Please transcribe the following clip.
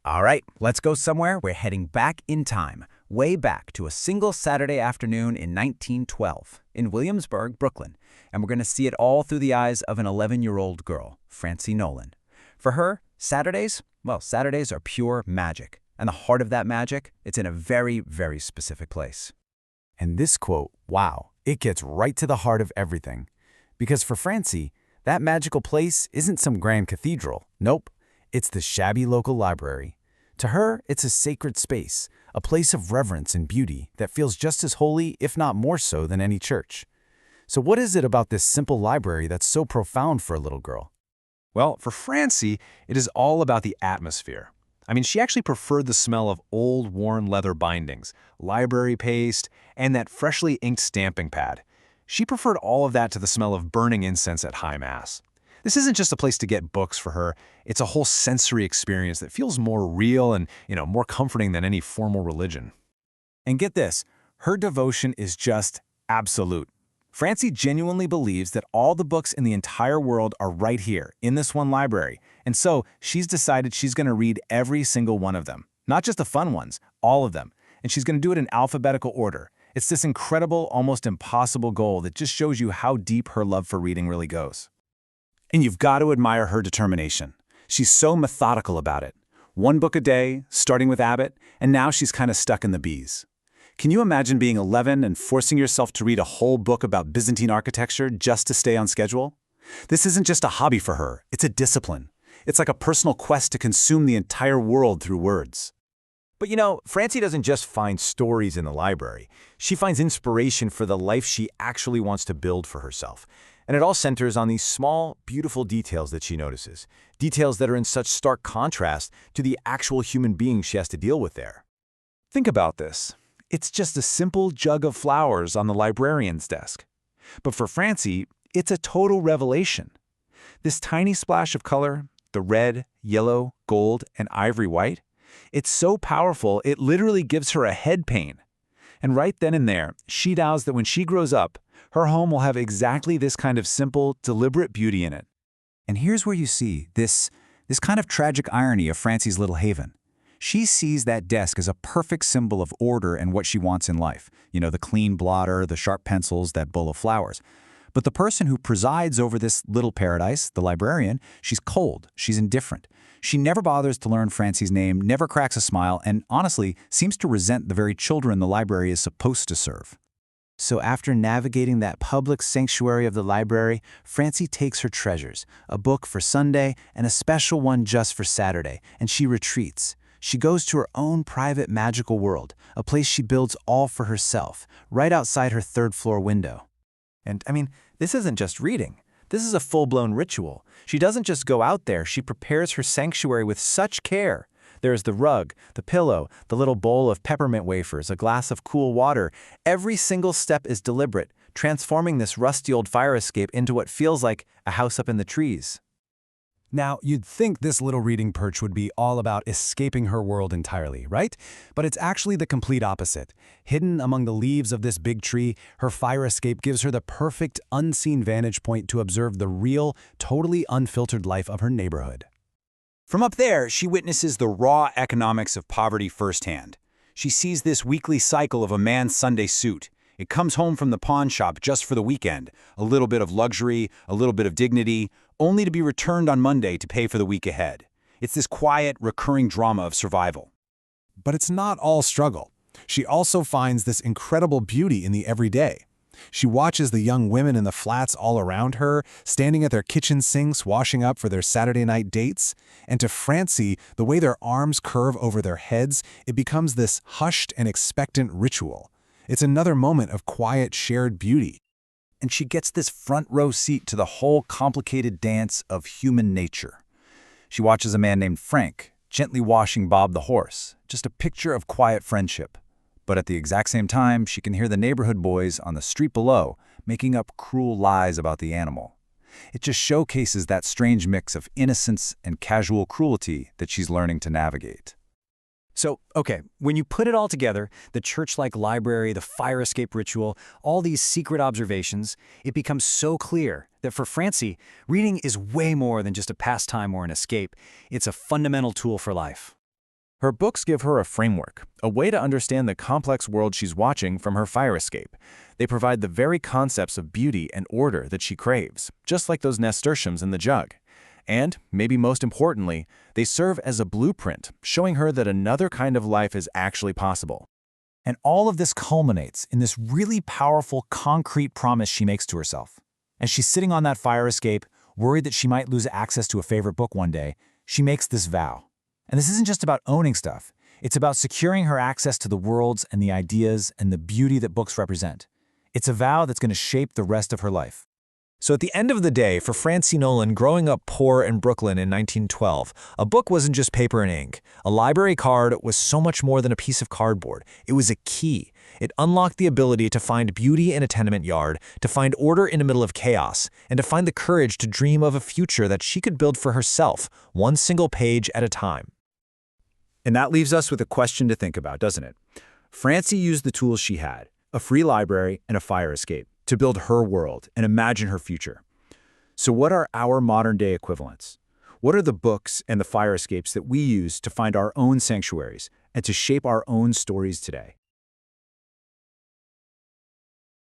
All right, let's go somewhere. We're heading back in time, way back to a single Saturday afternoon in 1912 in Williamsburg, Brooklyn. And we're going to see it all through the eyes of an 11-year-old girl, Francie Nolan. For her, Saturdays are pure magic. And the heart of that magic, it's in a very, very specific place. And this quote, wow, it gets right to the heart of everything. Because for Francie, that magical place isn't some grand cathedral. Nope, it's the shabby local library. To her, it's a sacred space, a place of reverence and beauty that feels just as holy, if not more so, than any church. So what is it about this simple library that's so profound for a little girl? Well, for Francie, it is all about the atmosphere. I mean, she actually preferred the smell of old, worn leather bindings, library paste, and that freshly inked stamping pad. She preferred all of that to the smell of burning incense at High Mass. This isn't just a place to get books for her. It's a whole sensory experience that feels more real and, more comforting than any formal religion. And get this, her devotion is just absolute. Francie genuinely believes that all the books in the entire world are right here, in this one library. And so she's decided she's going to read every single one of them. Not just the fun ones, all of them. And she's going to do it in alphabetical order. It's this incredible, almost impossible goal that just shows you how deep her love for reading really goes. And you've got to admire her determination. She's so methodical about it. One book a day, starting with Abbott, and now she's kind of stuck in the B's. Can you imagine being 11 and forcing yourself to read a whole book about Byzantine architecture just to stay on schedule? This isn't just a hobby for her, it's a discipline. It's like a personal quest to consume the entire world through words. But Francie doesn't just find stories in the library. She finds inspiration for the life she actually wants to build for herself. And it all centers on these small, beautiful details that she notices. Details that are in such stark contrast to the actual human beings she has to deal with there. Think about this. It's just a simple jug of flowers on the librarian's desk. But for Francie, it's a total revelation. This tiny splash of color, the red, yellow, gold, and ivory white, it's so powerful it literally gives her a head pain. And right then and there, she vows that when she grows up, her home will have exactly this kind of simple, deliberate beauty in it. And here's where you see this kind of tragic irony of Francie's little haven. She sees that desk as a perfect symbol of order and what she wants in life. The clean blotter, the sharp pencils, that bowl of flowers. But the person who presides over this little paradise, the librarian, she's cold, she's indifferent. She never bothers to learn Francie's name, never cracks a smile, and honestly seems to resent the very children the library is supposed to serve. So after navigating that public sanctuary of the library, Francie takes her treasures, a book for Sunday and a special one just for Saturday, and she retreats. She goes to her own private magical world, a place she builds all for herself, right outside her third-floor window. And this isn't just reading. This is a full-blown ritual. She doesn't just go out there, she prepares her sanctuary with such care. There is the rug, the pillow, the little bowl of peppermint wafers, a glass of cool water. Every single step is deliberate, transforming this rusty old fire escape into what feels like a house up in the trees. Now, you'd think this little reading perch would be all about escaping her world entirely, right? But it's actually the complete opposite. Hidden among the leaves of this big tree, her fire escape gives her the perfect, unseen vantage point to observe the real, totally unfiltered life of her neighborhood. From up there, she witnesses the raw economics of poverty firsthand. She sees this weekly cycle of a man's Sunday suit. It comes home from the pawn shop just for the weekend, a little bit of luxury, a little bit of dignity, only to be returned on Monday to pay for the week ahead. It's this quiet, recurring drama of survival. But it's not all struggle. She also finds this incredible beauty in the everyday. She watches the young women in the flats all around her, standing at their kitchen sinks, washing up for their Saturday night dates. And to Francie, the way their arms curve over their heads, it becomes this hushed and expectant ritual. It's another moment of quiet, shared beauty. And she gets this front row seat to the whole complicated dance of human nature. She watches a man named Frank gently washing Bob the horse, just a picture of quiet friendship. But at the exact same time, she can hear the neighborhood boys on the street below making up cruel lies about the animal. It just showcases that strange mix of innocence and casual cruelty that she's learning to navigate. So, okay, when you put it all together, the church-like library, the fire escape ritual, all these secret observations, it becomes so clear that for Francie, reading is way more than just a pastime or an escape. It's a fundamental tool for life. Her books give her a framework, a way to understand the complex world she's watching from her fire escape. They provide the very concepts of beauty and order that she craves, just like those nasturtiums in the jug. And, maybe most importantly, they serve as a blueprint, showing her that another kind of life is actually possible. And all of this culminates in this really powerful, concrete promise she makes to herself. As she's sitting on that fire escape, worried that she might lose access to a favorite book one day, she makes this vow. And this isn't just about owning stuff. It's about securing her access to the worlds and the ideas and the beauty that books represent. It's a vow that's going to shape the rest of her life. So at the end of the day, for Francie Nolan, growing up poor in Brooklyn in 1912, a book wasn't just paper and ink. A library card was so much more than a piece of cardboard. It was a key. It unlocked the ability to find beauty in a tenement yard, to find order in the middle of chaos, and to find the courage to dream of a future that she could build for herself, one single page at a time. And that leaves us with a question to think about, doesn't it? Francie used the tools she had, a free library and a fire escape, to build her world and imagine her future. So what are our modern-day equivalents? What are the books and the fire escapes that we use to find our own sanctuaries and to shape our own stories today?